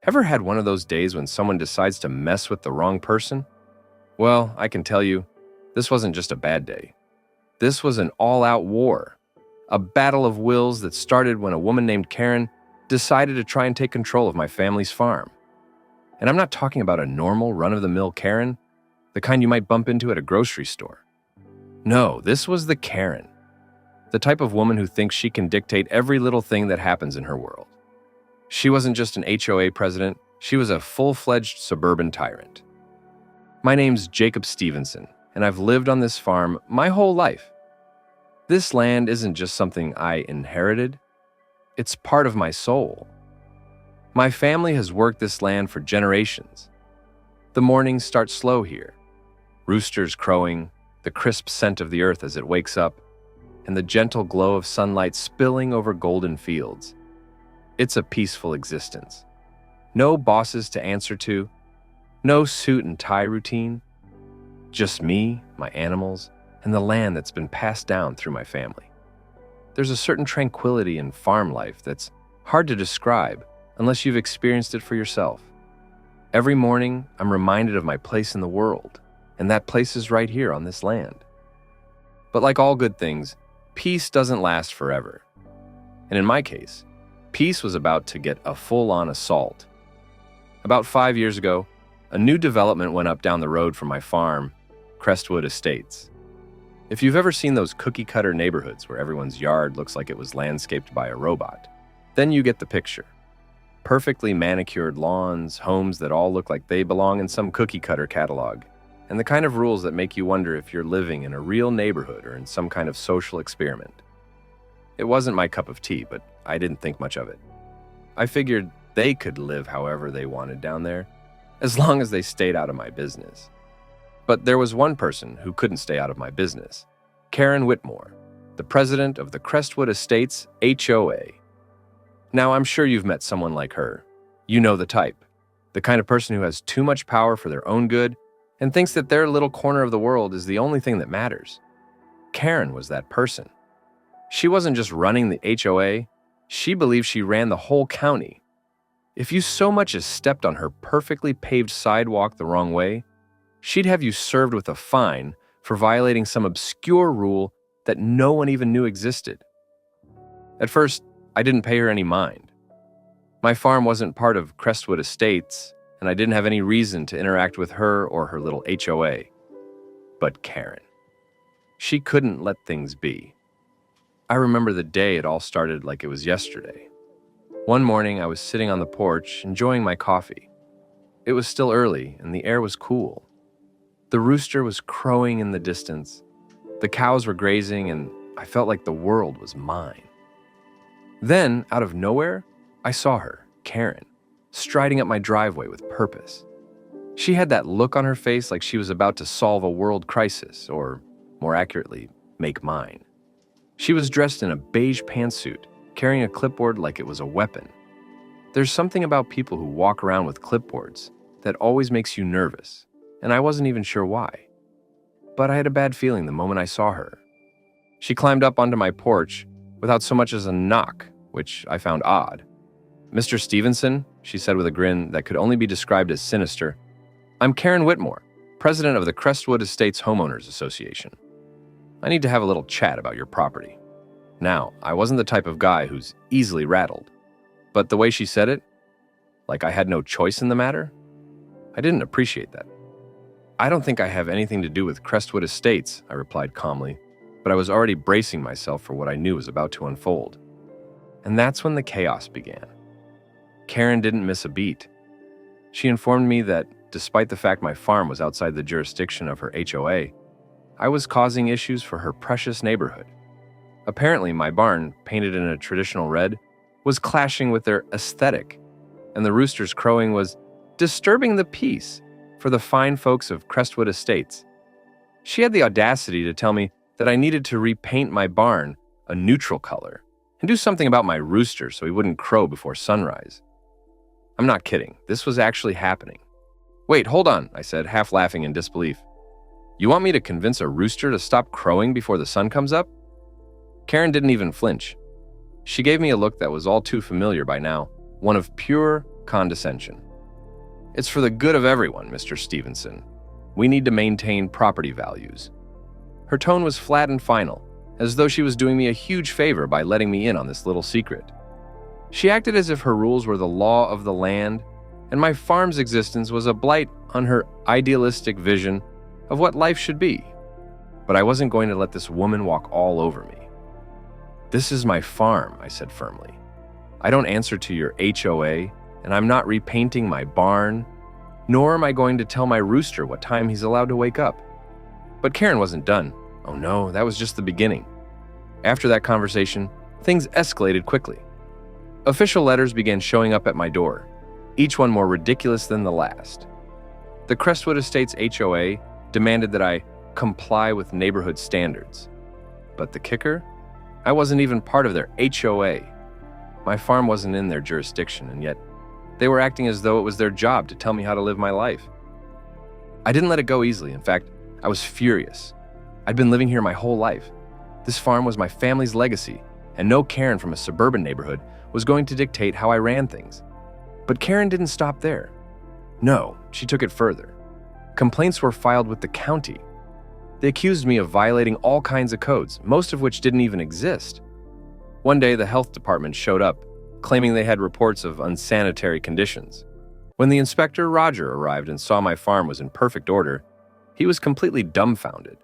Ever had one of those days when someone decides to mess with the wrong person? Well, I can tell you, this wasn't just a bad day. This was an all-out war. A battle of wills that started when a woman named Karen decided to try and take control of my family's farm. And I'm not talking about a normal, run-of-the-mill Karen, the kind you might bump into at a grocery store. No, this was the Karen, the type of woman who thinks she can dictate every little thing that happens in her world. She wasn't just an HOA president, she was a full-fledged suburban tyrant. My name's Jacob Stevenson, and I've lived on this farm my whole life. This land isn't just something I inherited, it's part of my soul. My family has worked this land for generations. The mornings start slow here. Roosters crowing, the crisp scent of the earth as it wakes up, and the gentle glow of sunlight spilling over golden fields. It's a peaceful existence. No bosses to answer to, no suit and tie routine. Just me, my animals, and the land that's been passed down through my family. There's a certain tranquility in farm life that's hard to describe unless you've experienced it for yourself. Every morning, I'm reminded of my place in the world, and that place is right here on this land. But like all good things, peace doesn't last forever. And in my case, peace was about to get a full-on assault. About 5 years ago, a new development went up down the road from my farm, Crestwood Estates. If you've ever seen those cookie-cutter neighborhoods where everyone's yard looks like it was landscaped by a robot, then you get the picture. Perfectly manicured lawns, homes that all look like they belong in some cookie-cutter catalog, and the kind of rules that make you wonder if you're living in a real neighborhood or in some kind of social experiment. It wasn't my cup of tea, but I didn't think much of it. I figured they could live however they wanted down there, as long as they stayed out of my business. But there was one person who couldn't stay out of my business, Karen Whitmore, the president of the Crestwood Estates HOA. Now, I'm sure you've met someone like her. You know the type, the kind of person who has too much power for their own good and thinks that their little corner of the world is the only thing that matters. Karen was that person. She wasn't just running the HOA, she believed she ran the whole county. If you so much as stepped on her perfectly paved sidewalk the wrong way, she'd have you served with a fine for violating some obscure rule that no one even knew existed. At first, I didn't pay her any mind. My farm wasn't part of Crestwood Estates, and I didn't have any reason to interact with her or her little HOA. But Karen. She couldn't let things be. I remember the day it all started like it was yesterday. One morning, I was sitting on the porch, enjoying my coffee. It was still early, and the air was cool. The rooster was crowing in the distance. The cows were grazing, and I felt like the world was mine. Then, out of nowhere, I saw her, Karen, striding up my driveway with purpose. She had that look on her face like she was about to solve a world crisis, or, more accurately, make mine. She was dressed in a beige pantsuit, carrying a clipboard like it was a weapon. There's something about people who walk around with clipboards that always makes you nervous, and I wasn't even sure why. But I had a bad feeling the moment I saw her. She climbed up onto my porch without so much as a knock, which I found odd. "Mr. Stevenson," she said with a grin that could only be described as sinister, "I'm Karen Whitmore, president of the Crestwood Estates Homeowners Association. I need to have a little chat about your property." Now, I wasn't the type of guy who's easily rattled, but the way she said it, like I had no choice in the matter, I didn't appreciate that. "I don't think I have anything to do with Crestwood Estates," I replied calmly, but I was already bracing myself for what I knew was about to unfold. And that's when the chaos began. Karen didn't miss a beat. She informed me that, despite the fact my farm was outside the jurisdiction of her HOA, I was causing issues for her precious neighborhood. Apparently, my barn, painted in a traditional red, was clashing with their aesthetic, and the rooster's crowing was disturbing the peace for the fine folks of Crestwood Estates. She had the audacity to tell me that I needed to repaint my barn a neutral color and do something about my rooster so he wouldn't crow before sunrise. I'm not kidding. This was actually happening. "Wait, hold on," I said, half laughing in disbelief. "You want me to convince a rooster to stop crowing before the sun comes up?" Karen didn't even flinch. She gave me a look that was all too familiar by now, one of pure, condescension. "It's for the good of everyone, Mr. Stevenson. We need to maintain property values." Her tone was flat and final, as though she was doing me a huge favor by letting me in on this little secret. She acted as if her rules were the law of the land, and my farm's existence was a blight on her idealistic vision of what life should be. But I wasn't going to let this woman walk all over me. "This is my farm," I said firmly. "I don't answer to your HOA, and I'm not repainting my barn, nor am I going to tell my rooster what time he's allowed to wake up." But Karen wasn't done. Oh no, that was just the beginning. After that conversation, things escalated quickly. Official letters began showing up at my door, each one more ridiculous than the last. The Crestwood Estates HOA demanded that I comply with neighborhood standards. But the kicker? I wasn't even part of their HOA. My farm wasn't in their jurisdiction, and yet they were acting as though it was their job to tell me how to live my life. I didn't let it go easily. In fact, I was furious. I'd been living here my whole life. This farm was my family's legacy, and no Karen from a suburban neighborhood was going to dictate how I ran things. But Karen didn't stop there. No, she took it further. Complaints were filed with the county. They accused me of violating all kinds of codes, most of which didn't even exist. One day, the health department showed up, claiming they had reports of unsanitary conditions. When the inspector, Roger, arrived and saw my farm was in perfect order, he was completely dumbfounded.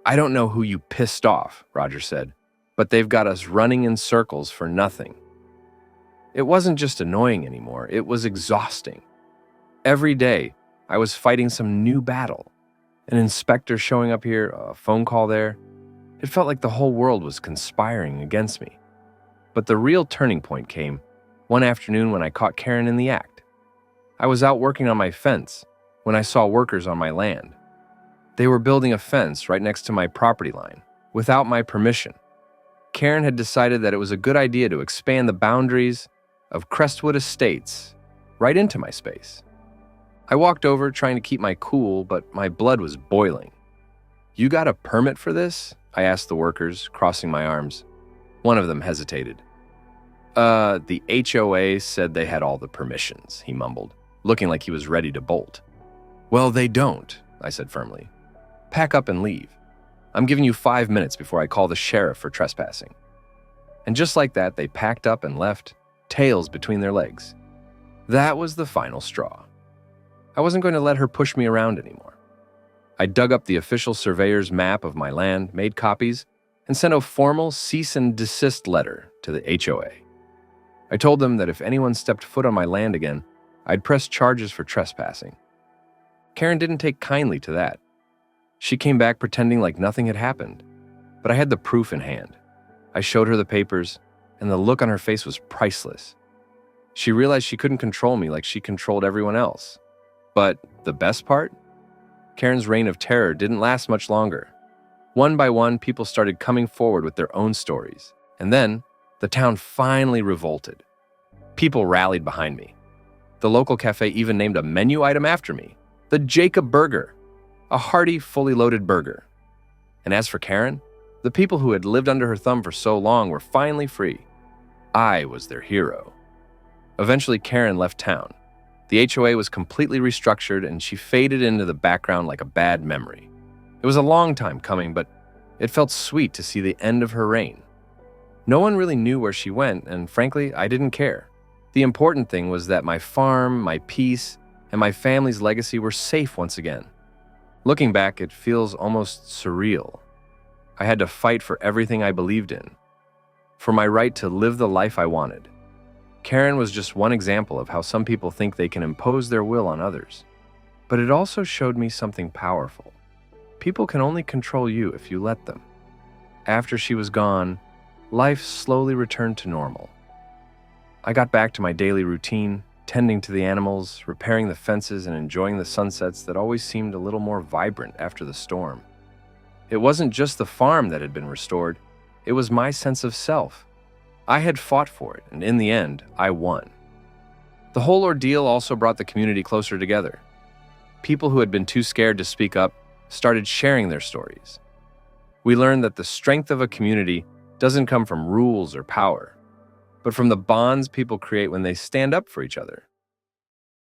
"I don't know who you pissed off," Roger said, "but they've got us running in circles for nothing." It wasn't just annoying anymore, it was exhausting. Every day, I was fighting some new battle. An inspector showing up here, a phone call there. It felt like the whole world was conspiring against me. But the real turning point came one afternoon when I caught Karen in the act. I was out working on my fence when I saw workers on my land. They were building a fence right next to my property line, without my permission. Karen had decided that it was a good idea to expand the boundaries of Crestwood Estates right into my space. I walked over trying to keep my cool, but my blood was boiling. "You got a permit for this?" I asked the workers, crossing my arms. One of them hesitated. The HOA said they had all the permissions," he mumbled, looking like he was ready to bolt. "Well, they don't," I said firmly. "Pack up and leave. I'm giving you 5 minutes before I call the sheriff for trespassing." And just like that, they packed up and left, tails between their legs. That was the final straw. I wasn't going to let her push me around anymore. I dug up the official surveyor's map of my land, made copies, and sent a formal cease and desist letter to the HOA. I told them that if anyone stepped foot on my land again, I'd press charges for trespassing. Karen didn't take kindly to that. She came back pretending like nothing had happened, but I had the proof in hand. I showed her the papers, and the look on her face was priceless. She realized she couldn't control me like she controlled everyone else. But the best part? Karen's reign of terror didn't last much longer. One by one, people started coming forward with their own stories. And then, the town finally revolted. People rallied behind me. The local cafe even named a menu item after me, the Jacob Burger, a hearty, fully loaded burger. And as for Karen, the people who had lived under her thumb for so long were finally free. I was their hero. Eventually, Karen left town. The HOA was completely restructured, and she faded into the background like a bad memory. It was a long time coming, but it felt sweet to see the end of her reign. No one really knew where she went, and frankly, I didn't care. The important thing was that my farm, my peace, and my family's legacy were safe once again. Looking back, it feels almost surreal. I had to fight for everything I believed in, for my right to live the life I wanted. Karen was just one example of how some people think they can impose their will on others. But it also showed me something powerful. People can only control you if you let them. After she was gone, life slowly returned to normal. I got back to my daily routine, tending to the animals, repairing the fences, and enjoying the sunsets that always seemed a little more vibrant after the storm. It wasn't just the farm that had been restored, it was my sense of self. I had fought for it, and in the end, I won. The whole ordeal also brought the community closer together. People who had been too scared to speak up started sharing their stories. We learned that the strength of a community doesn't come from rules or power, but from the bonds people create when they stand up for each other.